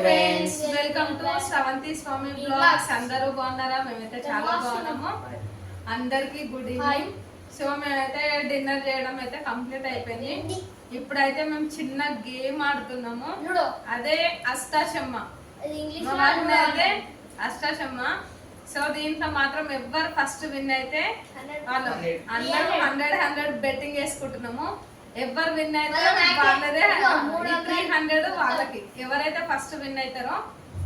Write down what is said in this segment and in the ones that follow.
Friends, welcome to Shravanthi Swami blogs. అందరూ బాగున్నారా? మేమైతే చాలా బాగున్నాము. అందరికి గుడ్ ఈవినింగ్. సో మేమైతే డిన్నర్ చేయడం అయితే కంప్లీట్ అయిపోయింది. ఇప్పుడైతే మేము చిన్న గేమ్ ఆడుతున్నాము, అదే అష్టాచమ్మ. అయితే అష్టాచమ్మ. సో దీంట్లో మాత్రం ఎవరు ఫస్ట్ విన్ అయితే వాళ్ళు అందరూ 100 బెట్టింగ్ వేసుకుంటున్నాము. ఎవరు విన్ అయితే వాళ్ళదే 300 వాళ్ళకి. ఎవరైతే ఫస్ట్ విన్ అవుతారో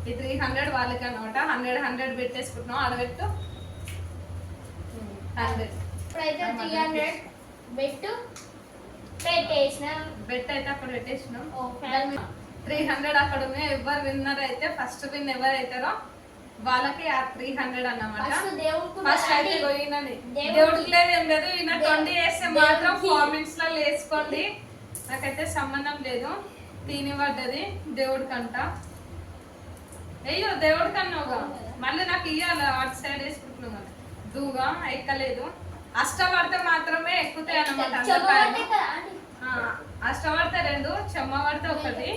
ఈ 300 వాళ్ళకి అనమాట. 100 పెట్టేసుకుంటున్నాం. అడబెట్టు 100. బెట్ అయితే అక్కడ పెట్టేసినాం. 300 అక్కడ ఉన్నాయి. ఎవరు విన్నర్ అయితే ఫస్ట్ విన్ ఎవరు అవుతారో వాళ్ళకి ఆ 300 అన్నమాట. ఫస్ట్ అయితే దేవుడికి లేదు ఏం లేదు. ఈయన 20 వేస్తే మాత్రం కామెంట్స్ లో వేసుకోండి. నాకైతే సంబంధం లేదు. తిని పడ్డది దేవుడికంట. అయ్యో దేవుడికన్నావుగా, మళ్ళీ నాకు ఇయ్యాలి. అటు సైడ్ వేసుకుంటున్నావు కదా. దూగా ఎక్కలేదు. అష్టపడితే మాత్రమే ఎక్కుతాయి అన్నమాట. అష్టపడితే 2, చెమ్మ పడితే 1.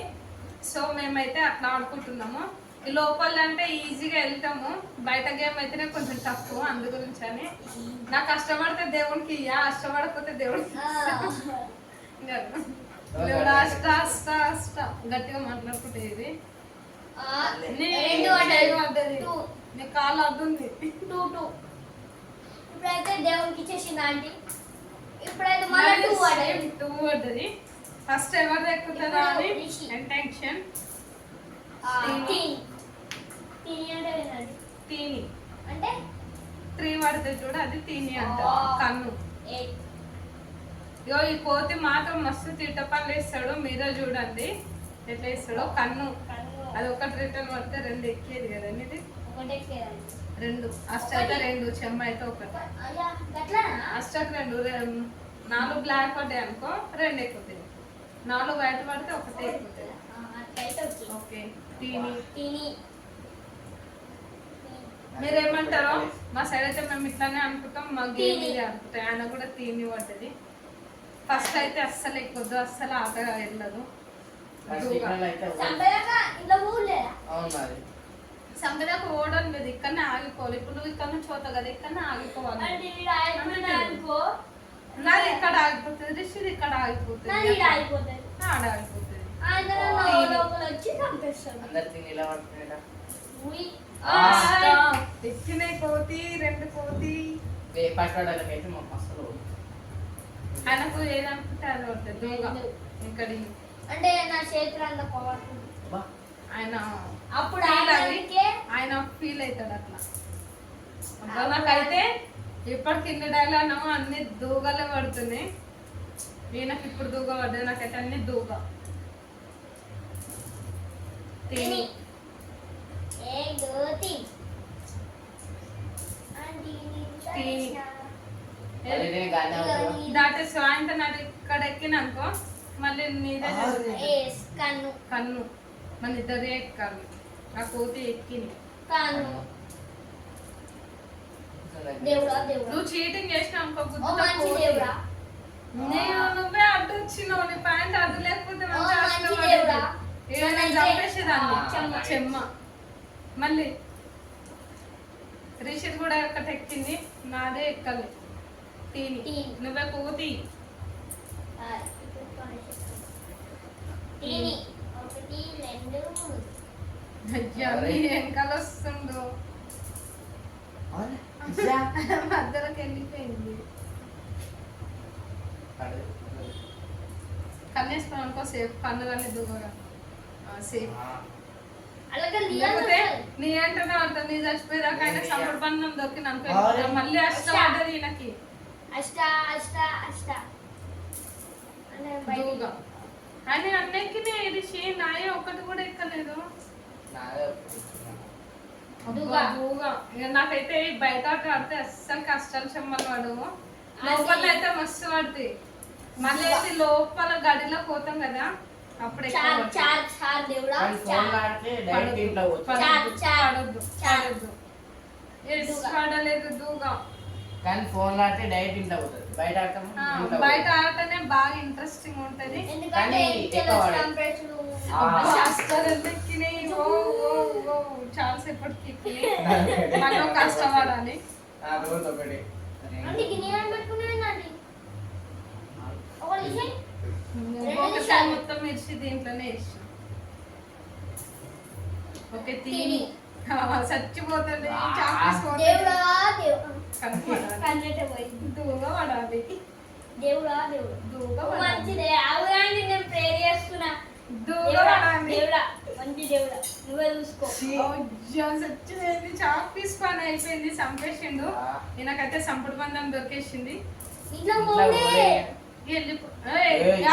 సో మేమైతే అట్లా ఆడుకుంటున్నాము. ఈ లోపల అంటే ఈజీగా వెళ్తాము. బయట గేమ్ అయితేనే కొంచెం టఫ్. అందు గురించి అని నాకు కష్టపడితే దేవుడికి ఇయ్యా, అష్టపడకపోతే దేవుడికి దేవుడు అష్ట అష్ట అష్ట గట్టిగా మాట్లాడుకుంటే ఇది నీ కాలు అడ్డుంది. 2 ఇప్పుడైతే దేవుడికి ఇచ్చేసింది ఆంటీ. ఇప్పుడైతే మళ్ళీ 2 పడ్డది. ఫస్ట్ ఎవరు ఎక్కుతుందా అని టెన్షన్. తీని అంటే 3 పడుతుంది చూడు, అది తీని అంట. కన్ను. ఇగో ఈ కోతి మాత్రం మస్తు తిట్టపల్లి వేస్తాడు. మీరే చూడండి ఎట్లా వేస్తాడో. కన్ను అది 1 రిటర్న్ పడితే 2 ఎక్కేది కదా. ఇది 2 అష్ట అయితే 2, చెమ్మ అయితే 1. అష్టకు 2, 4 బ్లాక్ పడ్డాయి అనుకో 2 ఎక్కుతాయి. 4 వైట్ పడితే 1 ఎక్కుతాయి. ఓకే. తీని మీరేమంటారో? మా సైడ్ అయితే మేము ఇట్లానే అనుకుంటాం. మా గేమ్ ఇది అనుకుంటాం. ఆయన కూడా తీని పడ్డది. ఫస్ట్ అయితే అస్సలు ఎక్కువద్దు, అస్సలు ఆట వెళ్ళదు. సంబరాకు ఓడని లేదు. ఇక్కడనే ఆగిపోవాలి. ఇప్పుడు నువ్వు ఇక్కడ నుంచి పోతావు కదా, ఇక్కడనే ఆగిపోవాలి. నాది ఇక్కడ ఆగిపోతుంది, రిషిది ఇక్కడ ఆగిపోతుంది, ఆడ ఆగిపోతుంది. ఎక్కినాయి కోతి, 2 కోతి. ఆయనకు ఏదనుకుంటే అది పడుతుంది. దూగా ఇక్కడ అంటే నా చేతులు అంత పవర్ ఆయన అప్పుడు ఆయన ఫీల్ అవుతాడు అట్లా. నాకైతే ఇప్పటికి ఇన్ని డైలాగ్ అన్ని దూగలే పడుతున్నాయి. ఈయనకి ఇప్పుడు దూగ పడ్డది. నాకైతే అన్ని దూగ. తిని దాటే సాయంత్రం అది ఇక్కడ ఎక్కిననుకో మళ్ళీ నీదే కన్ను. మన ఇద్దరే ఎక్కాలి. ఆ కోతి ఎక్కింది. నువ్వు చీటింగ్ చేసినావు అనుకో, నువ్వే అడ్డు వచ్చినావు. నీ ప్యాంట్ అడ్డు లేకపోతే చంపేసేదాన్ని. చెమ్మ. మళ్ళీ రిషిద్ కూడా ఒకటి ఎక్కింది. నాదే ఎక్కాలి. తీని నువ్వే కోతి. వెనకాల వస్తుందో మధ్యలోకి వెళ్ళిపోయింది. కన్నేసుకుని అనుకో సేఫ్. కన్నులన్నీ దూరంగా సేఫ్. నీ ఏంటనే ఉంటుంది. నీ చచ్చిపోయేదాకా ఆయన సంపూర్ బంధం దొరికింది అనుకో. మళ్ళీ అష్ట పడ్డది ఈయనకి. దూగా అని అన్నెక్కినే. ఇది నాయ ఒకటి కూడా ఎక్కలేదు. నాకైతే బయట ఆడితే అస్సలు కష్టాలు చెమ్మలు పడు. లోపల అయితే మస్తు పడుతుంది. మళ్ళీ లోపల గడిలో పోతాం కదా, అప్పుడు పడలేదు దూగా. కానీ ఫోన్ ఆడితే డైరెక్ట్ ఇంట్లో పోతుంది. బయట ఆడటనే బాగా ఇంట్రెస్టింగ్ ఉంటది. ఎందుకంటే చాలా సేపటికి మనం కష్టపడాలి. రోజు ఒకటి అంటే గిన్నె అని పెట్టుకున్నానండి ఒకటి తీసేయ్. ఒకసారి మొత్తం మిర్చి దీంట్లోనే వేసి ఓకే తిని చచ్చిపోతుంది దేవుడా దేవుడా కన్నెట పోయింది. దూగా పడాలి. దేవుడా దేవుడా దూగా పడాలి. మంచిదే అవునండి నేను ప్రేర్ చేస్తున్నా. దూగా దేవుడా పడాలి. దేవుడా మంచి దేవుడా నువ్వే చూసుకో. చచ్చిపోయింది. చాక్ పీస్ పని అయిపోయింది. చంపేసిండు. ఈయనకైతే సంపుడు బంధం దొరికేసింది. ఇంట్లో పోలే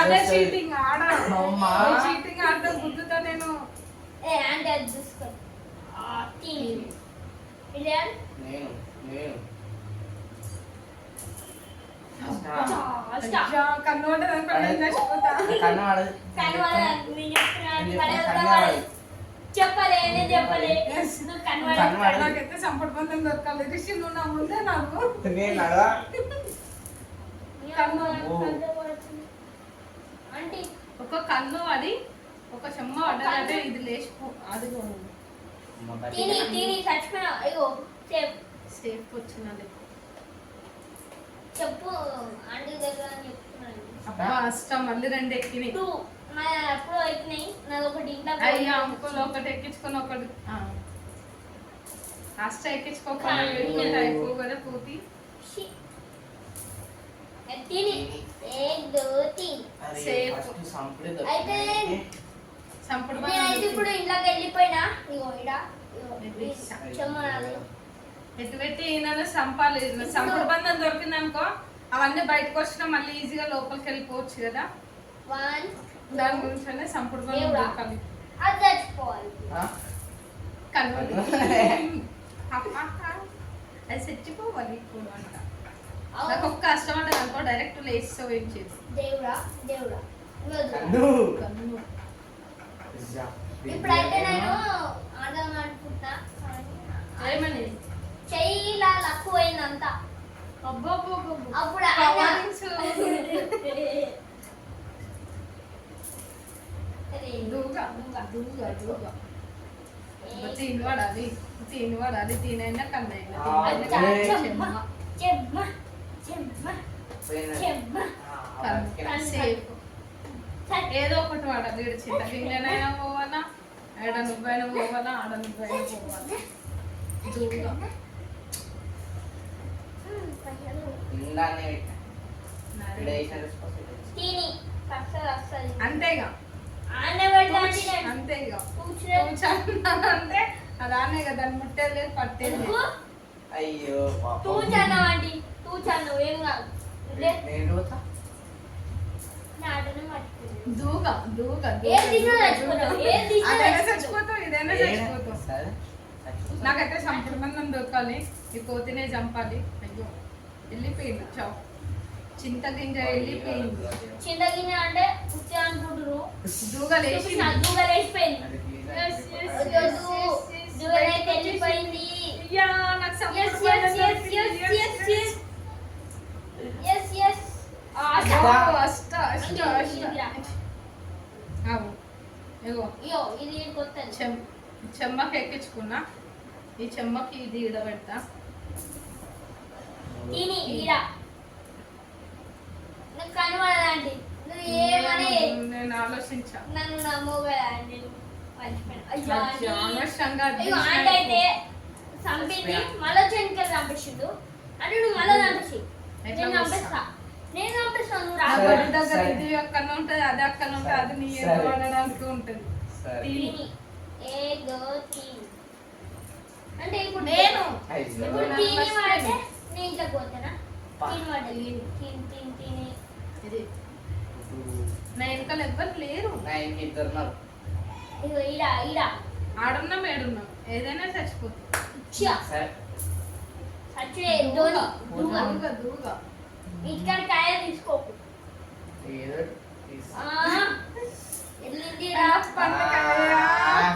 అదే చీటింగ్ ఆడ అమ్మా. చీటింగ్ ఆడితే గుద్దుతా నేను. ఏ అంటే అది చూసుకో తిని ఇలా నేను కన్నోట చచ్చిపోతా. కన్ను వాడదు. చెప్పలే నేను చెప్పలే నువ్వు కనబడ నాకైతే సంపుడు బంధం దొరకాలి. రిషి నువ్వు నా ముందే నాకు నేను నడవా. అంటే ఒక కన్ను పడి ఒక చెమ్మ పడ్డాలంటే ఇది లేచిపో. అది తిని తిని చచ్చిపోయినా అయ్యో సేఫ్ వచ్చినది. చెప్పు ఆంటీ దగ్గర అని చెప్తున్నాను. అబ్బా అష్టం మళ్ళీ 2 ఎక్కినాయి. నా ఎప్పుడో ఎక్కినాయి నాది ఒకటి ఇంట్లో అయ్యా అంకుల్ ఒకటి ఎక్కించుకొని ఒకటి అష్ట ఎక్కించుకోకుండా అయిపో కదా పూర్తి. తిని ఏక్ దో తీన్ సేఫ్. అయితే సంపుడు నేనైతే ఇప్పుడు ఇంట్లోకి వెళ్ళిపోయినా ఇగో ఇడ చెమ్మనాలి ఎటు పెట్టి ఈయన సంపాలి. సంపుడు బంధం దొరికింది అనుకో అవన్నీ బయటకు వచ్చినా మళ్ళీ ఈజీగా లోపలికి వెళ్ళిపోవచ్చు కదా. 1 దాని గురించి సంపుడు బంధం దొరకాలి. అది చచ్చిపోవాలి కలవాలి. అది చచ్చిపోవాలి ఇప్పుడు అంట. నాకు ఒక్క కష్టం అంటే అనుకో డైరెక్ట్ లేచితో ఏం చేసి దేవుడా దేవుడా కన్ను ఇప్పుడైతే నేను ఆడదాం అనుకుంటున్నా. ఏమని చెయ్యిలా లక్కు పోయిందంతా అబ్బో అప్పుడు తీని పడాలి తీనైనా కన్నైనా సేఫ్. ఏదో ఒకటి వాడాలి. వీడు చింత గింజనైనా పోవాలా, ఆడ నువ్వైనా పోవాలా, ఆడ నువ్వైనా పోవాలి. దూగా అంతేగా అంతేగా అంటే అలానే కదా దాన్ని ముట్టేది లేదు పట్టేది లేదు. అయ్యో తూచానండి తూచాను ఏం కాదు దూగా దూగా అదైనా చచ్చిపోతావు ఇదైనా చచ్చిపోతావు. నాకైతే సంపుడు బంధం దొరకాలి. ఈ కోతినే చంపాలి. అయ్యో వెళ్ళిపోయింది చావు. చింతగింజ వెళ్ళిపోయింది. చింతగింజ అంటే ఉత్తి అనుకుంటారు. దూగా లేచి దూగా లేచిపోయింది. దూగలైతే వెళ్ళిపోయింది. ఇది కొత్త చెమ్మకి ఎక్కించుకున్నా. ఈ చెమ్మకి ఇది ఇడబెడతా. తిని ఈడ నాకు కనబడదండి. నువ్వు ఏమని నేను ఆలోచించా. నన్ను నమ్మోగలండి. అనవసరంగా ఆంటీ అయితే చంపింది మళ్ళీ చెనికలు చంపేసిండు అంటే నువ్వు మళ్ళీ చంపేసి నేను చంపేస్తా. నేను చంపేస్తాను. నువ్వు రాబడి దగ్గర ఇది అక్కడ ఉంటది అది అక్కడ ఉంటది. అది నీ ఏదో వాడడానికి ఉంటది. అంటే ఇప్పుడు నేను ఇప్పుడు తిని వాడితే నేను ఇంట్లోకి పోతానా? తిని వాడాలి తిని ఇది నా వెనకాల ఎవ్వరు లేరు. ఇగో ఈడ ఈడ ఆడున్నాం ఏడున్నాం ఏదైనా చచ్చిపోతుంది. దూగా ఇక్కడ కాయ తీసుకోకు.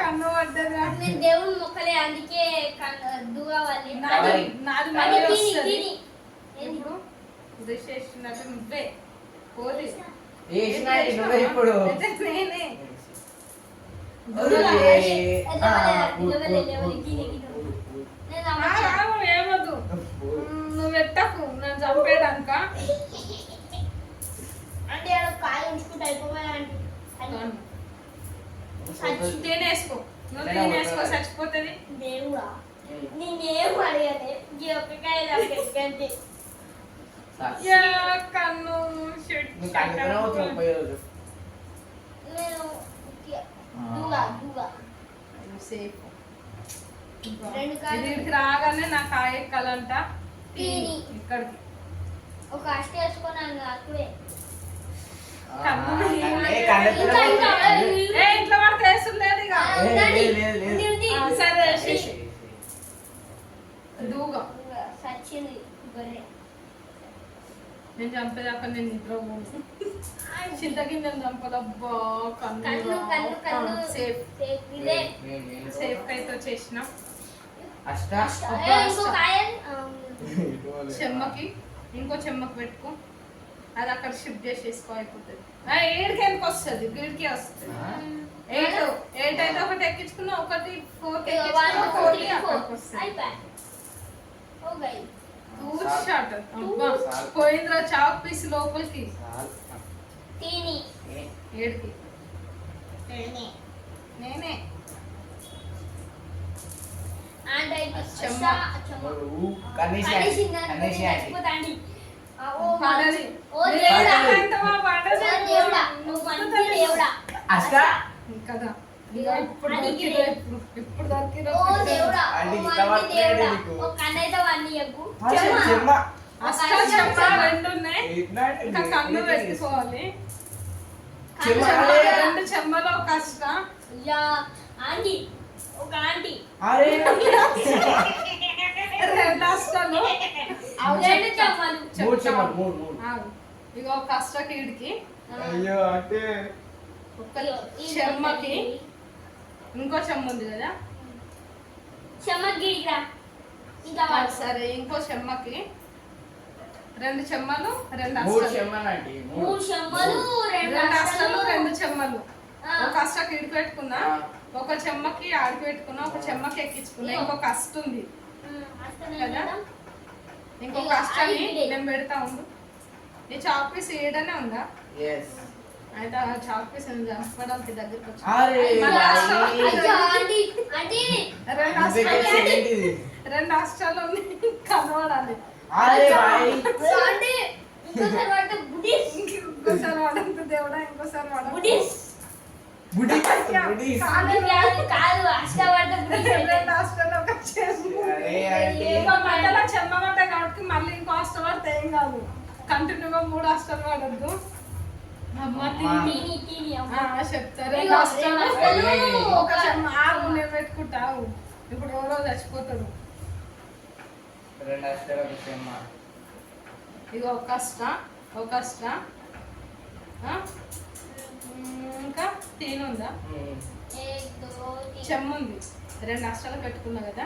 కన్ను పడ్డదా. నేను దేవుని మొక్కలే అందుకే దూగావాలి. నువ్వే పోది ఇప్పుడు నేనే ఏమద్దు నువ్వు పెట్టకు నేను చంపేయడానిక అంటే కాయ ఉంచుకుంటే అయిపోయాయండి తినేసుకో నువ్వు తినేసుకో చచ్చిపోతుంది దేవుడా నేనేం అడిగానే ఈ ఒక్కకాయ చంపేది కన్ను నేను దూగా దూగా సేఫ్ రెండు కాయలు. ఇక్కడికి రాగానే నా కాయ ఎక్కాలంట తీని. ఇక్కడికి ఒక అష్ట వేసుకున్నాను అప్పుడే కన్ను ఇంకా ఇంకా ఏ ఇంట్లో పడితే వేసులేదు ఇక సరే దూగా సచ్చింది గొర్రె నేను చంపేదాకా నేను నిద్ర పోను చింతగింజలు చంపదబ్బా కన్ను కన్ను కన్ను సేఫ్ ఇదే సేఫ్ అయితే చేసిన ఇంకో కాయ చెమ్మకి ఇంకో చెమ్మకి పెట్టుకో అది అక్కడ షిఫ్ట్ చేసేసుకో అయిపోతుంది ఏడుకి ఎందుకు వస్తుంది వీడికి వస్తుంది 8 అయితే ఒకటి ఎక్కించుకున్నా ఒకటి 4 పోయిందిరా చాక్ పీస్ లోపలికి ఏడుకి నేనే పడది. కదా ఇప్పుడు దొరికిరా ఇప్పుడు దొరికిరా అష్ట చెమ్మ రెండు ఉన్నాయి ఇంకా కన్ను పెట్టుకోవాలి రెండు చెమ్మలో ఒక అష్ట ఆంటీ ఒక ఆంటీ రెండు అష్టాలు రెండు చెమ్మలు ఇగో ఒక అష్ట కీడికి అయ్యో అంటే ఒక చెమ్మకి ఇంకో చెమ్మ ఉంది కదా చెమ్మ గిడిరా ఇంకా సరే ఇంకో చెమ్మకి రెండు చెమ్మలు రెండు మూడు అష్టాలు చెమ్మలండి మూడు చెమ్మలు రెండు అష్టాలు రెండు చెమ్మలు ఒక అష్టకి ఇడికి పెట్టుకున్నా ఒక చెమ్మకి ఆడికి పెట్టుకున్నా ఒక చెమ్మకి ఎక్కించుకున్నా ఇంకొక అష్ట ఉంది కదా ఇంకొక అష్టాన్ని నేను పెడతా ఉండు ఈ చాక్ పీస్ ఏడనే ఉందా yes అయితే ఆ చాక్ పీస్ చంపడానికి దగ్గరికి వచ్చి అరే ఆంటీ ఆంటీ రెండు అష్టాలు కనబడాలి అరే భాయ్ ఆంటీ ఇంకోసారి వాడితే బుడిస్ ఇంకోసారి వాడంత దేవుడా ఇంకోసారి వాడ బుడిస్ బుడి కాదు కాదు అష్ట వాడితే బుడిస్ రెండు అష్టాలు ఒక చెమ్మ అరే ఆంటీ ఇంకో మధ్యలో చెమ్మ పడ్డ కాబట్టి మళ్ళీ ఇంకో అష్ట పడితే ఏం కాదు కంటిన్యూగా 3 అష్టాలు వాడద్దు అమ్మ తీని తీని చెప్తారు రెండు అష్టాలు ఒక చెమ్మ ఆగు నేను పెట్టుకుంటావు ఇప్పుడు ఎవరో చచ్చిపోతాడు రెండు అష్టాలు ఒక చెమ్మ ఇక ఒక అష్ట ఇంకా తీన్ ఉందా చెమ్మ ఉంది రెండు అష్టాలు పెట్టుకున్నా కదా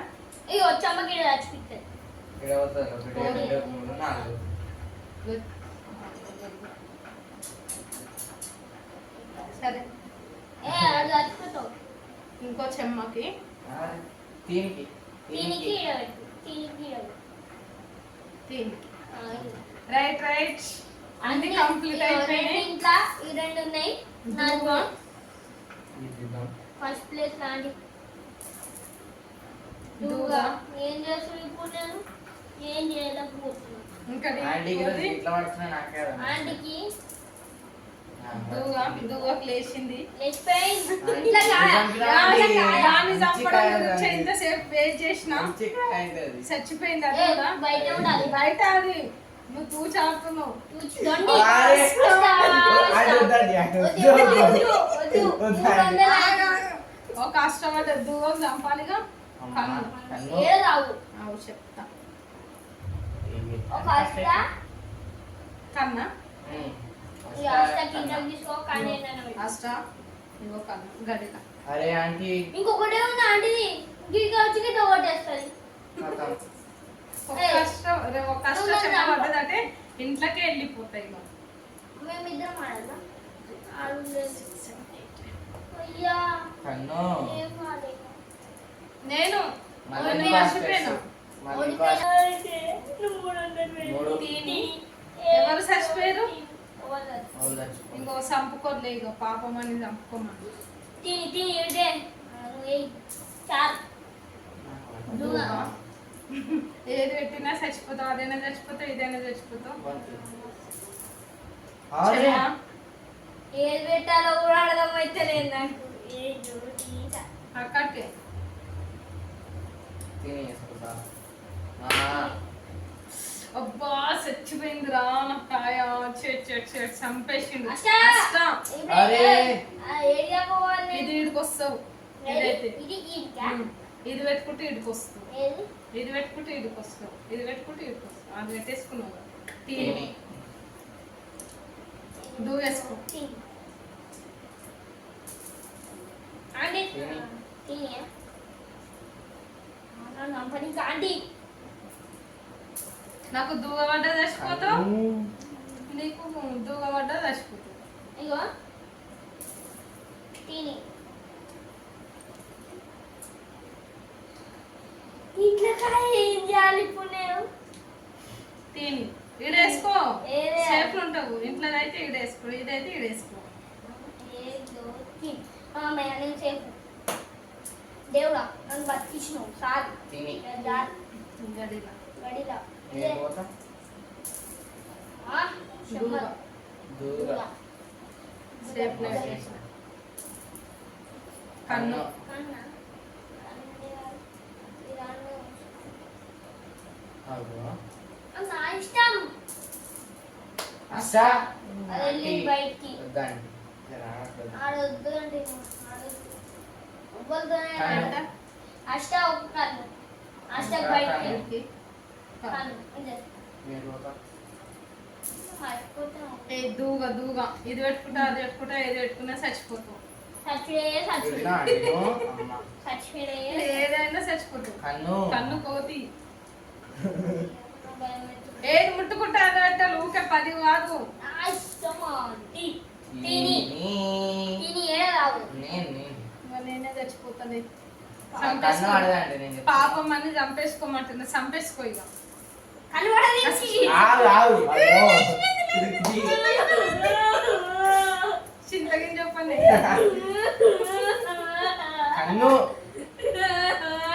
ఇగో చెమ్మ గిడ చచ్చిపోతుంది ఇక్కడ వస్తారు 1 2 3 4 సరే అది చచ్చిపోతావు ఇంకో చెమ్మకి దీనికి దీనికి ఇడబెట్టు దీనికి ఇడబెట్టు దీనికి రైట్ అన్ని కంప్లీట్ అయిపోయినాయి ఇంకా ఈ రెండు ఉన్నాయి నాలుగు ఇది ఫస్ట్ ప్లేస్ లాంటి దూగా ఏం చేస్తాను ఇప్పుడు నేను ఏం చేయలేకపోతున్నాను ఇంకా ఆంటీకి ఇట్లా పడుతున్నా నాకే అర్థం. ఆంటీకి దూగాకి లేచింది లేచిపోయింది ఆంటీ, ఇట్లా కాదు. ఆంటీ, దాన్ని చంపడం మంచికాయ గురించి అది. ఇంతసేపు వెయిట్ చేసిన మంచి కాయింది అది. చచ్చిపోయింది అది ఏ, కూడా బయట ఉండాలి బయట అది నువ్వు తూచాడుతున్నావు దొండి. అరే, అష్ట. అది వద్దండి, అది వద్దు, వద్దు. వద్దు, వద్దు. వద్దు. 300 ఒక కష్టపడ్డ దూగం చంపాలిగా అమ్మా, కన్ను కన్ను. ఏడ రావు అవు చెప్తా ఒక అష్ట కన్నా ఉమ్. ఈ అష్ట కింద తీసుకో కానీ ఏంటన్నా పెట్టు. అష్ట ఇంకో కన్ను గడిక అరే ఆంటీ ఇంకొకటే ఉంది ఆంటీది గిడిగా వచ్చి గిట్ట ఓటేస్తుంది మొత్తం. ఒక కష్టం చెప్పబడ్డదంటే ఇంట్లోకే వెళ్ళిపోతాయి ఇక మేమిద్దరం ఆడాలా ఆడు లేదు. అయ్యా కన్ను ఏం కాలేదు. నేను మళ్ళీ నేను ఇంకో మర్చిపోయాను. మళ్ళీ ఇంకో ఓడిపోయినారంటే నువ్వు 300 వేలు. మూడు. తిని ఎవరు చచ్చిపోయారు? ఎవరు? వాళ్ళు చచ్చిపోయారు. ఇంకో చంపుకోలే ఇక పాపం అని చంపుకోమని. తిని ఇదే నువ్వు ఏయ్. చాలు. దూగా. ఏది పెట్టినా చచ్చిపోతావు, అదైనా చచ్చిపోతావు, ఇదైనా చచ్చిపోతావు. అరే చెయ్యా? ఏది పెట్టాలో కూడా అర్థమైతే లేదు నాకు. ఏ జోడీట. అక్కడికే తిని వేసుకుంటా. అబ్బా చచ్చిపోయిందిరా నా కాయ. చంపేసిండు. అష్టా. అష్టా. ఇప్పుడు అరే. ఏడిగా పోవాలి? ఇది ఈడికి వస్తావు. ఇదైతే ఇది ఈడికా? ఇది పెట్టుకుంటే ఇడికి వస్తావు. ఏది? ఇది పెట్టుకుంటే ఇడికి వస్తావు. ఇది పెట్టుకుంటే ఇడికి వస్తావు. అది పెట్టేసుకున్నావు కదా. తిని తిని దూ వేసుకో. తిని. ఆంటీ. తిని. తిని. నంపని ఆంటీ. నాకు దూగబడ్డ చచ్చిపోతావు, కన్ను. నీకు దూగబడ్డ చచ్చిపోతావు. ఇగో తిని. ఇట్లా కాయ ఏం చేయాలి ఇప్పుడు నేను? తిని ఈడేసుకో. ఏదే? సేఫ్ ఉంటావు. ఇంట్లో అయితే ఈడేసుకో, ఇదైతే ఈడేసుకో. ఏదో తిని. అమ్మయ్య నేను సేపు. దేవుడా నన్ను బతికించినావు సార్. తిని. గడిలా గడిలా. నేను పోతా. దూగ. దూగా. సేఫ్ లైఫ్ చేసిన. కన్ను. అగో. నా ఇష్టం. అస్సా. అది వెళ్ళి బయటికి. వద్దండి. జర ఆడొద్దు. ఆడొద్దు అంటే ఆడొద్దు. ఒవ్వరితోనే కన్ను. ఆడ. అష్ట ఒక కన్ను. అష్ట బయటికి. ఈడికి. కన్ను. ఇదే. నేను పోతా. మర్చిపోతాను. ఏ దూగ దూగ. ఇది పెట్టుకుంటా, అది పెట్టుకుంటా, ఏది పెట్టుకున్నా చచ్చిపోతావు. చూసినా నేను? అమ్మ. ఏదైనా చచ్చిపోతావు. కన్ను. కన్ను కోతి. ఏది ముట్టుకుంటా అది పెట్టాలి. ఊకే 10 కాదు. తిని. తిని ఏడావు. నేను మరి నేనే చచ్చిపోతాను. కన్ను అడగండి నేను చెప్తా. పాపం అని చంపేసుకోమంటున్నా. చంపేసుకో ఇక. కనబడనిచ్చి. ఆగు ఆగు అగో. చింతగిని చెప్పండి. కన్ను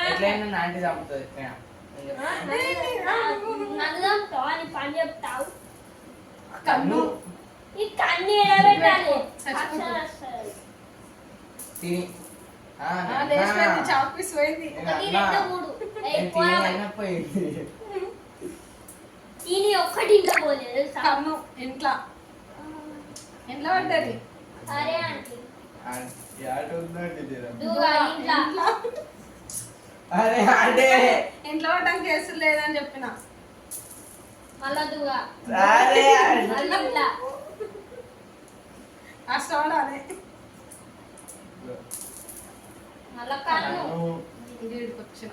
ఎట్లయినా నా ఆంటీ చంపుతుంది ఎట్లయినా. నేను చెప్తా. నన్ను చంపుతావు అని పని చెప్తావు. కన్ను. ఈ కన్ను ఎడబెట్టాలి. చచ్చిపోతుంది. అక్షరాలు వస్తాయి. తిని. లేచిపోయింది. చాపీస్ పోయింది. ఒకటి, రెండు, మూడు. తిని అయినా పోయింది. తిని ఒక్కటి ఇంట్లో పోలేదు తెలుసా? కన్ను ఇంట్లో ఇంట్లో పడ్డది. సరే ఆంటీ. దూగా. ఇంట్లో. అరే అంటే ఇంట్లో పడ్డానికి కేసులు లేదని చెప్పిన. మళ్ళా దుగా. అరే మళ్ళీ ఇట్లా. అష్టపడాలి. మళ్ళా కన్ను. వీడికి వచ్చిన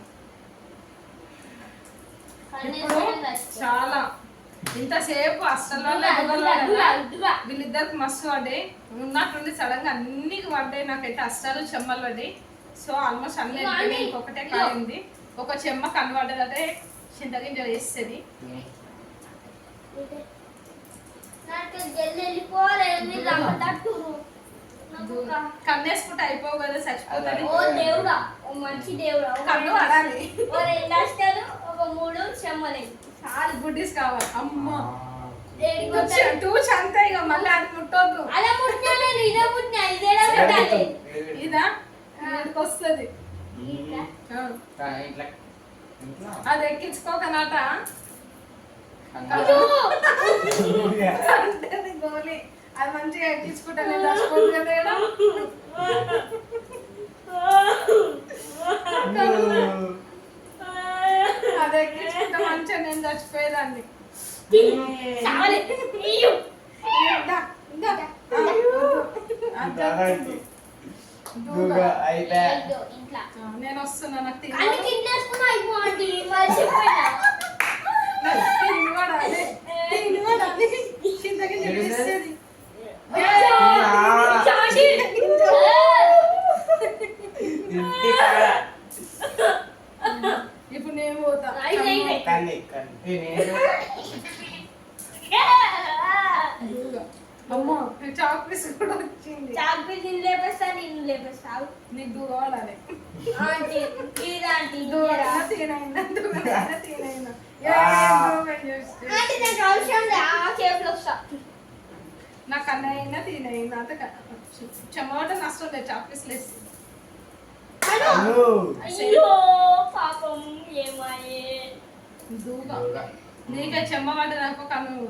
కన్ను ఇప్పుడు వేసుకొని చచ్చిపో. చాలా ఇంతసేపు అస్సలు దుగా. వీళ్ళిద్దరికి మస్తు పడ్డాయి. ఉన్నట్టుండి సడన్ గా అన్ని పడ్డాయి. నాకైతే అస్సలు చెమ్మలు పడ్డాయి. సో ఆల్మోస్ట్ అన్ని వెళ్ళిపోయినాయి. ఇంకొకటే కాయింది. ఒక చెమ్మ కన్ను పడ్డదంటే చింతగింజలు వేస్తుంది. నాకు జల్లి వెళ్ళిపోలేదు రమ్మటట్టురు. కన్నేసుకుంటే అయిపోవు కదా, చచ్చిపోతుంది. ఓ దేవుడా, ఓ మంచి దేవుడా. కన్ను పడాలి. ఓ 2 అష్టాలు, ఒక 3 చెమ్మలేదు. చాలా గుడ్డీస్ కావాలి. అమ్మ దేనికి వచ్చాడు? టూచ్ అంతే ఇక మళ్ళీ అది ముట్టొద్దు. అలా ముట్టినా నేను ఇదే ముట్టినా, ఇదేలా పెట్టాలి. ఇదా వీడికి వస్తుంది. ఇట్లా ఇంట్లో అది ఎక్కించుకోకనాట ఇదో. అంటే గోలి. అది మంచిగా ఎక్కించుకుంటా నేను చచ్చిపోదు కదా ఈడ. అది ఎక్కించుకుంటా మంచిగా నేను చచ్చిపోయేదాన్ని. చాలే. ఇయ్యు. ఇందా, ఇందా. దూగా అయితే ఇదో ఇంట్లో. నేను వస్తున్నా. నాకు కళ్ళు తినేసుకున్నా అయిపోండి. మర్చిపోయినా. తినవాడాలి. చింతగింజలు వేసేది. చాటి. ఇప్పుడు నేను పోతా అయితే, అయితే. కన్ని కన్ని నేను దూగా. అమ్మో చాక్ పీస్ కూడా వచ్చింది చాక్పీస్ నిన్ను లేపేస్తా నిన్ను లేపేస్తావు నీకు దూగా వాడాలి ఆంటీ ఇది ఆంటీ దూగా తీనైనా దూగా తీనైనా ఆంటీ నాకు అవసరం లేదు ఆ షేప్లో వస్తా నాకు అన్నయ్య తీనైనా అంత చెమ్మట నష్టం లేదు చాక్ పీస్ లేసి అను అయ్యో పాపం ఏమాయే దూగా నీకే చెమ్మవాడ నాకు కన్ను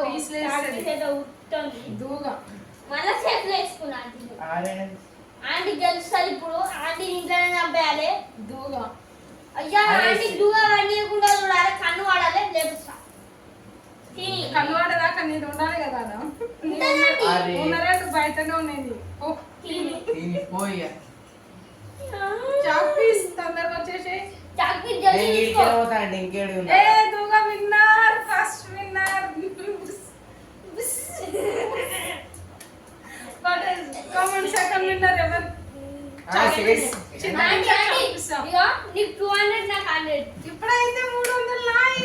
పీస్ లేస్తుంది ఏదో ఉట్టుంది దూగా మళ్ళా షేప్లో వేసుకున్నా ఆంటీ ఆరెంజ్ ఆంటీ గెలుస్తుంది ఇప్పుడు ఆంటీ ఇంట్లోనే చంపేయాలి దూగా అయ్యా ఆంటీ దూగా పనియకుండా చూడాలి కన్ను వాడాలి లేపిస్తా కన్ను వాడేదాకా నీది ఉండాలి కదా అన్న. అరే. ఉన్నరేటు బయటనే ఉన్నది ఓ దీని పోయి చాక్ పీస్ తొందరగా వచ్చేసి చాక్పీస్ జల్దీ నేను తీసుకో ఇంకేడు పోతాండి ఇంకేడు ఏ దూగా winner first winner comment second winner ఎవరు ఆంటీ ఆంటీ ఇగో నీకు 200 నాకు 100 ఇప్పుడైతే 300 నాయి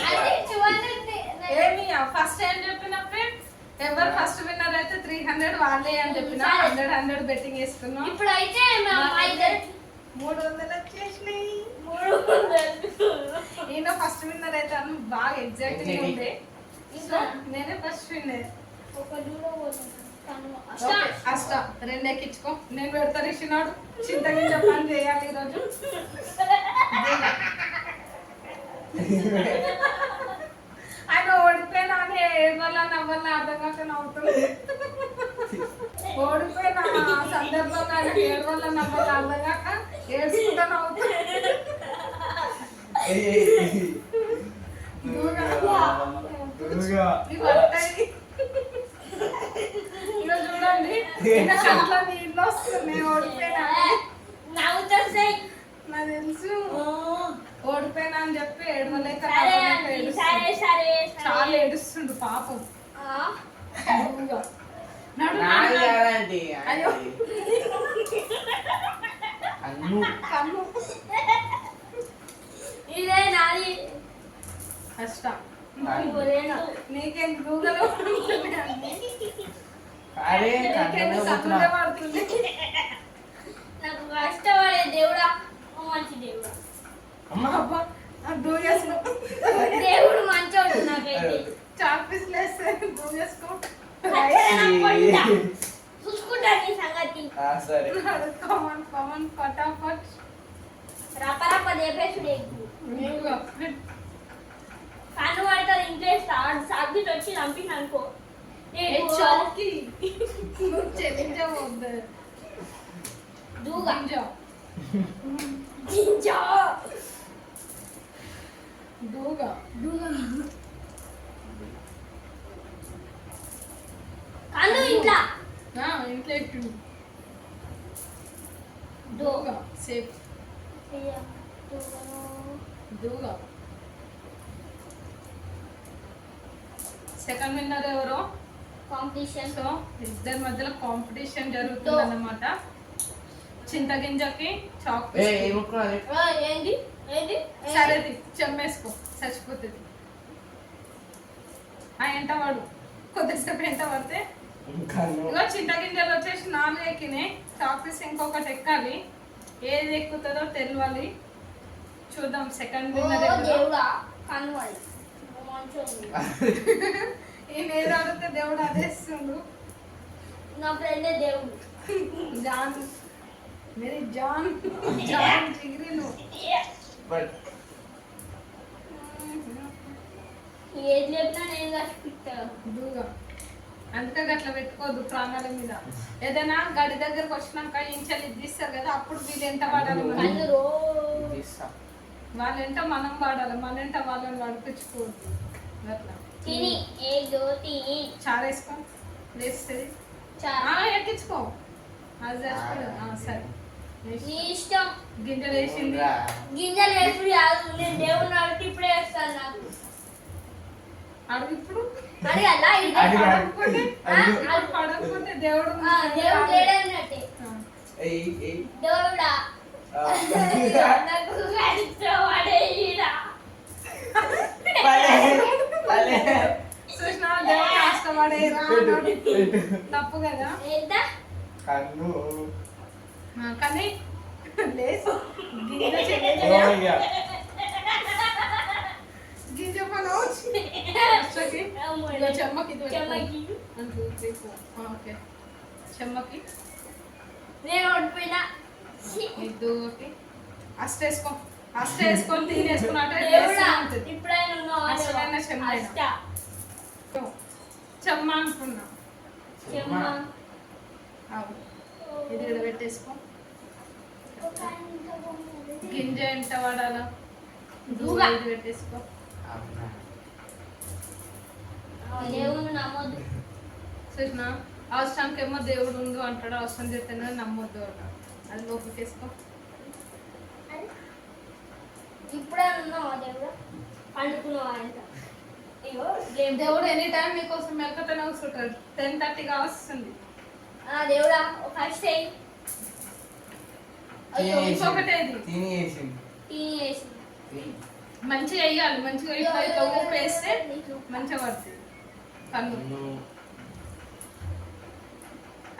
ఆంటీ 200 ఏమి ఫస్ట్ ఏం చెప్పినప్పుడు ఎవరు ఫస్ట్ విన్నర్ అయితే 300 వాళ్ళే అని చెప్పిన 100 బెట్టింగ్ వేసుకున్నాం ఇప్పుడైతే మా ఇద్దరు 300 వచ్చేసినాయి 300 ఈయన ఫస్ట్ విన్నర్ అయితే అన్న బాగా ఎగ్జాక్ట్ గా ఉండే సో నేనే ఫస్ట్ విన్నర్ ఒక దూరం పోతుంది కన్ను అష్ట రెండు ఎక్కించుకో నేను పెడతా రిషినాడు చింతగింజ పని చేయాలి ఈరోజు ఆయన ఓడిపోయినా అని ఏడవల్ల నవ్వల్ల అర్థం కాక నవ్వుతుంది ఓడిపోయిన ఆ సందర్భంగా ఆయన ఏడవల్ల నవ్వల్ల అర్థం కాక ఏడ్చుకుంటా నవ్వుతుంది దుర్గా ఇవి వస్తాయి. ఇగో చూడండి ఈయన కంట్లో నీళ్ళు వస్తున్నాయి ఓడిపోయినా అని. నవ్వుతాయి నాకు తెలుసు ఓడిపోయినా అని చెప్పి ఏడవలేక సరే నవ్వలేక ఆంటీ, ఏడుస్తుండు. సరే సరే చాలా ఏడుస్తుండు పాపం ఊగా. నడు, నాది నడు, నడు. కాదండి అయ్యో. అన్ను కన్ను ఇదే నాది కష్టం రెండు. నీకేం గూగలో అరే కన్ను సత్తులే పడుతుంది నాకు కష్టపడే దేవుడా ఓ మంచి దేవుడా అమ్మా అబ్బా దూయేసుకో దేవుడు మంచోడు నాకైతే చాక్ పీస్ లేస్తే దూయేసుకో చూసుకుంటా నీ సంగతి సరే కమన్ కమన్ ఫటాఫట్ రపరప దేపేసుడు ఊగా. కన్ను పడతారు ఇంట్రెస్ట్ సబ్జెక్ట్ వచ్చి చంపిన అనుకో ఏ చౌకి నువ్వు చెల్లించవద్దు దూగా గింజ గింజా దూగా కన్ను ఇంట్లో ఇంట్లో ఎట్టు దూగా సేఫ్ దూగా సెకండ్ విన్నర్ ఎవరో కాంపిటీషన్ సో ఇద్దరి మధ్యలో కాంపిటీషన్ జరుగుతుంది అన్నమాట చింతగింజకి చాక్ ఏ ఏముకున్నది ఏంది ఏంది సరే చెమ్మేసుకో చచ్చిపోతుంది ఆ ఎంట వాడు కొద్దిసేపు ఎంట పడితే కన్ను ఇగో చింతగింజలు వచ్చేసి 4 ఎక్కినాయి చాక్ పీస్ ఇంకొకటి ఎక్కాలి ఏది ఎక్కుతుందో తెలియాలి చూద్దాం సెకండ్ ఓ విన్నర్ దేవుడా కన్ను వాళ్ళు మంచోడు ఈయన ఏది అడిగితే దేవుడు అదేస్తుండు నా ఫ్రెండే దేవుడు జాన్ మేరీ జాన్ జాన్ జిగిరి నువ్వు బట్ ఏది చెప్పినా నేను కష్టపిస్తా దూగా అందుకే గట్లా పెట్టుకోవద్దు ప్రాణాల మీద ఏదైనా గడి దగ్గరకు వచ్చినాక ఇంచలు ఇది తీస్తారు కదా అప్పుడు వీళ్ళు ఎంత వాడాలి మనం కన్ను రో తీస్తా వాళ్ళెంట మనం వాడాలి మనంట వాళ్ళని వాడిపించుకోవద్దు అట్లా తిని ఏదో తిని చారేసుకో లేస్తుంది చాలా ఎక్కించుకో అది చేస్తాడు సరే నీ ఇష్టం గింజలు వేసింది గింజలు వేసుడు కాదు నేను దేవుడిని అడిగి ఇప్పుడే వేస్తాను నాకు అడుగు ఇప్పుడు అడగల్లా ఇది అడుగు. పడకపోతే అడుగు. అది పడకపోతే దేవుడు దేవుడు లేడన్నట్టే ఆ. ఏయ్ ఏయ్ దేవుడా నాకు కష్టపడేయిరా. చూసినా దేవుడు కష్టపడేరా అన్నాడు. తప్పు కదా. ఎంత? కన్ను కానీ లేసు గింజ ఓ చెయ్యలేదా? ఇక. గింజ పని వచ్చింది. ఇదిగో చెమ్మకి ఇది పెట్టుకో. చెమ్మకి. 1 2 3 4 ఓకే చెమ్మకి నేను ఓడిపోయినా. ఇద్దరికి అష్టేసుకో అష్టేసుకొని తినేసుకున్నట్టే దేవుడా, టేస్ట్గా ఉంటుంది. ఇప్పుడైనా ఉన్నావా? అసలైన చెమ్మ. అష్ట. చెమ్మ అనుకున్నా. చెమ్మ. అవు ఇది ఇక్కడ పెట్టేసుకో. గింజ ఎంత వాడాలా? దూగా. ఇది పెట్టేసుకో. అవునా. దేవుని నమ్మొద్దు. చూసినా అవసరానికేమో దేవుడు ఉండు అంటాడు, అవసరం చేస్తేనే నమ్మొద్దు అంటాడు. అది లోపలికేసుకో. ఇప్పుడే ఉన్నావా దేవుడా? పండుకున్నావా ఎంత? అయ్యో దేవుడు ఎనీ టైం మీకోసం మెలకతోనే వస్తుంటాడు. 10:30గా వస్తుంది. దేవుడా ఫస్ట్ అయ్యి అయ్యో ఇంకొకటి ఏది తినేసింది. తినేసి మంచిగా వేయాలి. మంచిగా ఇట్లా ఇట్లా ఉప్పు వేస్తే మంచిగా పడుతుంది కన్ను. కన్ను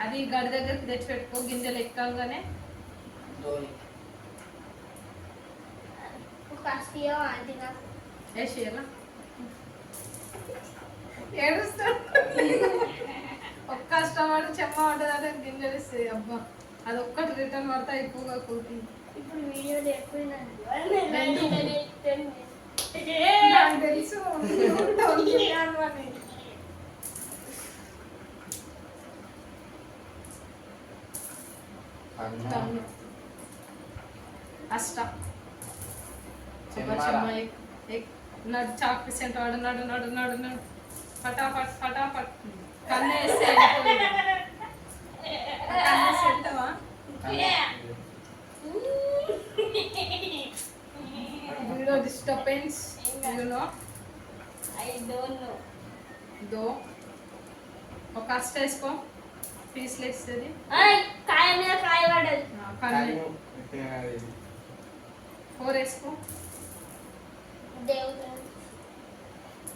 అది గడి దగ్గరికి తెచ్చి పెట్టుకో. గింజలు ఎక్కగానే ధోని. కష్టం ఆంటీ నాకు. వేసేయాలా? ఏడుస్తాడు. ఒక్క కష్టపడి చెమ్మ పడ్డదంటే గింజలు ఇస్తాయి. అబ్బా అది ఒక్కటి రిటర్న్ పడితే ఎక్కువగా కూర్చుంది. ఇప్పుడు వీడియోలో ఎక్కువ నాకు తెలుసు అని. కన్ను కన్ను అష్ట చెమ్మారా. నడు చాక్ పీసెంట్ వాడు. నడు నడు నడు నడు ఫటాఫట్ ఫటాఫట్. కన్ను వేస్తే వెళ్ళిపోయింది. కన్ను వేసి వెళ్తావా? Video disturbance you know I don't know. దో ఒక అష్ట వేసుకో. పీస్లు వేస్తుంది. కాయ మీద కాయ పడ్డది. కన్ను కన్ను 4 వేసుకో. దేవుడు నువ్వు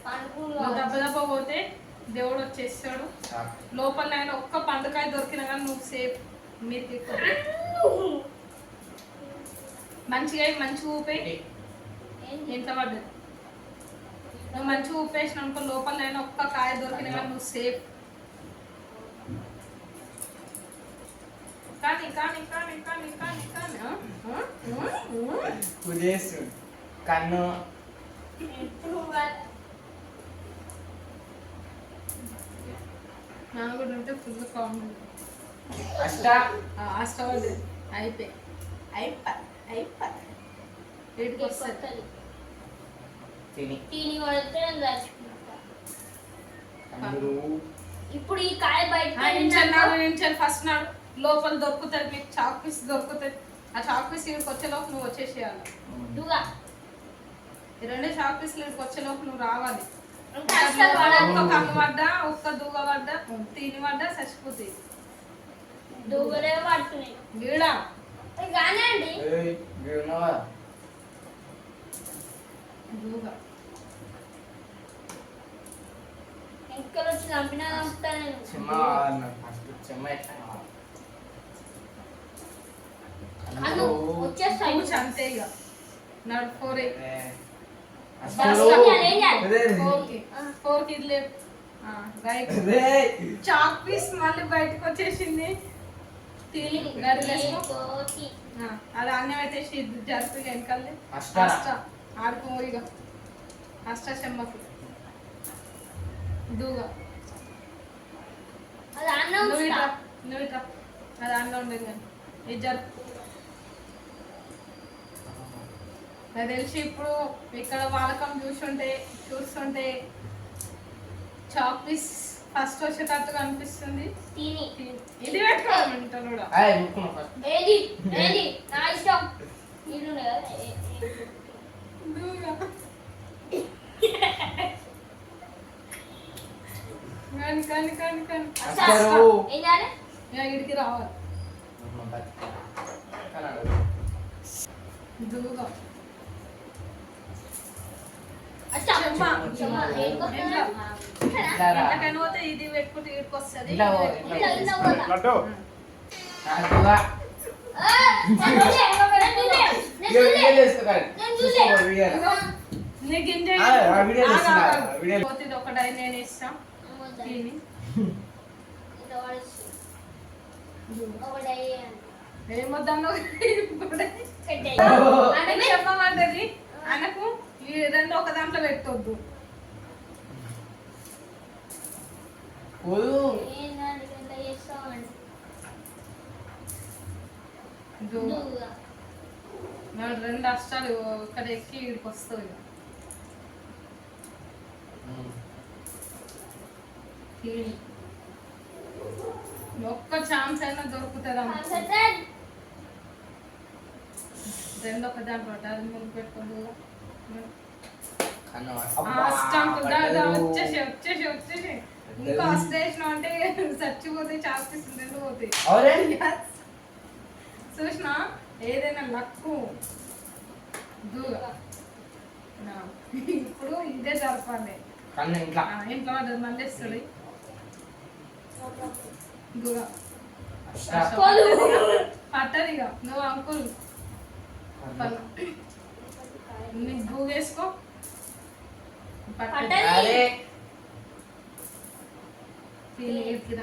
పండుకున్నావా? దెబ్బ దెబ్బ పోతే దేవుడు వచ్చేస్తాడు. లోపల ఆయన ఒక్క పండుకాయ దొరికినా కానీ నువ్వు సేఫ్. మీరు మంచిగా మంచి ఊపే. ఎంత పడ్డది? నువ్వు మంచిగా ఊపేసిన అనుకో లోపల ఆయన ఒక్క కాయ దొరికినా కానీ నువ్వు సేఫ్. కానీ కానీ కానీ కానీ కానీ కానీ కుదేస్తుంది. కన్ను ఇప్పుడు నా కూడా ఉంటే ఫుల్ కామెడీ. అష్ట అష్ట పడ్డది. అయిపోయి ఏడికి వస్తుంది. తిని తిని కొడితే చచ్చిపోతా. కన్ను ఇప్పుడు ఈ కాయ బయట నించాను ఫస్ట్ నాడు లోపల దొరుకుతుంది. మీకు చాక్ పీస్ దొరుకుతుంది. ఆ చాక్ పీస్ ఇక్కడికి వచ్చేలోపు నువ్వు వచ్చేసేయాలి. దుగా ఈ 2 చాక్ పీస్లు ఇక్కడికి వచ్చేలోపు నువ్వు రావాలి. ఇంకా అస్సలు పడదు. ఒక్క కన్ను పడ్డా ఒక్క దూగ పడ్డా తిని పడ్డా చచ్చిపోతాయి. దూగలే పడుతున్నాయి వీడా కానీ అండి. విన్నావా? దూగ ఇంకా వచ్చి చంపినా చంపుతా నేను. చెమ్మ నాకు ఫస్ట్ చెమ్మ ఎట్లా కావాలి? కన్ను వచ్చేస్తాయి. కూర్చో అంతే ఇక. నాడు 4 4కి ఇది లేపు. రైట్. చాక్ పీస్ మళ్ళీ బయటకు వచ్చేసింది. తిని గడిలేసుకో. కోతి. అది అన్నం అయితే జరిపి వెనకాలి. అష్ట. అష్ట ఆడుకో ఇక. అష్ట చెమ్మకు దూగ. అది అన్నం నువ్వు ఉస్తా. ఇట్రా నువ్వు ఇట్రా. అది అన్నం ఉండదు కానీ ఇది జరుపు. నాకు తెలిసి ఇప్పుడు ఇక్కడ వాడకం చూస్తుంటే చాక్ పీస్ ఫస్ట్ వచ్చేటట్టుగా అనిపిస్తుంది. తిని ఇది పెట్టుకోవాలంటారు కూడా. ఏది ఏది నా ఇష్టం. ఇల్లు కదా. దూగ. కానీ కానీ కానీ కానీ అసలు ఏం చేయాలి? ఇక ఇడికి రావాలి. దూగా అచ్చా చెమ్మ. చెమ్మ ఏంటో ఇట్లారా. ఎంతకైనా పోతే ఇది పెట్టుకుంటే ఇక్కడికి వస్తుంది ఇట్లా పో, ఇట్లా ఇట్లా పోతా లడ్డు అటుగా. నేను చూలే వీడియో చేసుకోవాలి. నేను చూలే. చూసుకో వీడియోలో. నీకు ఇంజ ఆ వీడియో తీస్తున్నా, ఆ వీడియో. పోతే ఇది ఒకటి నేను ఇస్తాం దీన్ని ఏమొద్దాను ఆయనకు చెప్పమంటది ఆయనకు ఈ రెండు ఒక దాంట్లో పెట్టొద్దు పోదు. మేము రెండు అష్టాలు ఇక్కడ ఎక్కి ఇక్కడికి వస్తుంది ఒక్క ఛాన్స్ అయినా దొరుకుతుంది రెండు ఒక దాంట్లో అది ముందు పెట్టుకోదు కన్ను. అష్టం అబ్బా, వచ్చేసి పడ్డదు. వచ్చేసి వచ్చేసి ఇంకా అష్టేసిన అంటే చచ్చిపోతే చాపిస్తుంది రెండు పోతాయి అవునే? చూసిన ఏదైనా లక్కు దూరం ఇప్పుడు ఇదే జరపాలి కన్ను ఇంట్లో. ఇంట్లో వాడు మళ్ళీ ఇస్తుంది దూరం అష్టా. పట్టదు ఇక నువ్వు అంకుల్ నీకు భూ వేసుకో పట్టదు. అరే తిన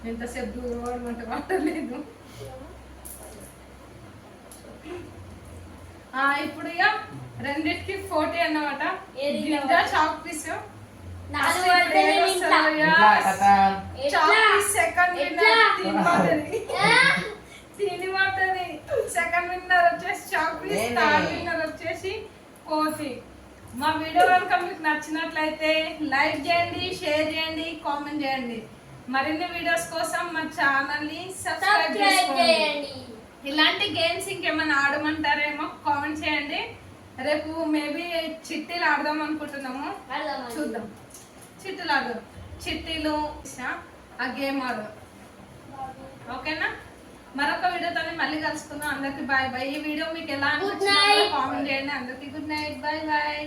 ఎంతసేపు దూరం అంటే పట్టలేదు ఇప్పుడు ఇక రెండిటికి 40 అన్నమాట ఏది గిద్ద చాక్ పీస్ నాలుగు పడితే నేను ఇంట్లో. ఇంట్లో కథ. చాక్ పీస్ సెకండ్ ఎట్లా? తిని పడుతుంది సెకండ్ విన్నర్ వచ్చేసి చాక్ పీస్ నేనే. థర్డ్ విన్నర్ వచ్చేసి కోతి మా వీడియో కనుక మీకు నచ్చినట్లయితే లైక్ చేయండి షేర్ చేయండి కామెంట్ చేయండి మరిన్ని వీడియోస్ కోసం మా ఛానల్ ని సబ్స్క్రైబ్ సబ్స్క్రైబ్ చేసుకోండి చేయండి. ఇలాంటి గేమ్స్ ఇంకేమైనా ఆడమంటారేమో కామెంట్ చేయండి రేపు మేబీ చిట్టీలు ఆడదాం అనుకుంటున్నాము అర్థమైంది. చూద్దాం చిట్టీలు ఆడదాం చిట్టీలు ఆ గేమ్ ఆడదాం ఓకేనా మరొక వీడియోతో మళ్ళీ కలుసుకుందాం అందరికి బాయ్ బాయ్ ఈ వీడియో మీకు ఎలా Good night. కామెంట్ చేయండి అందరికి గుడ్ నైట్ బాయ్ బాయ్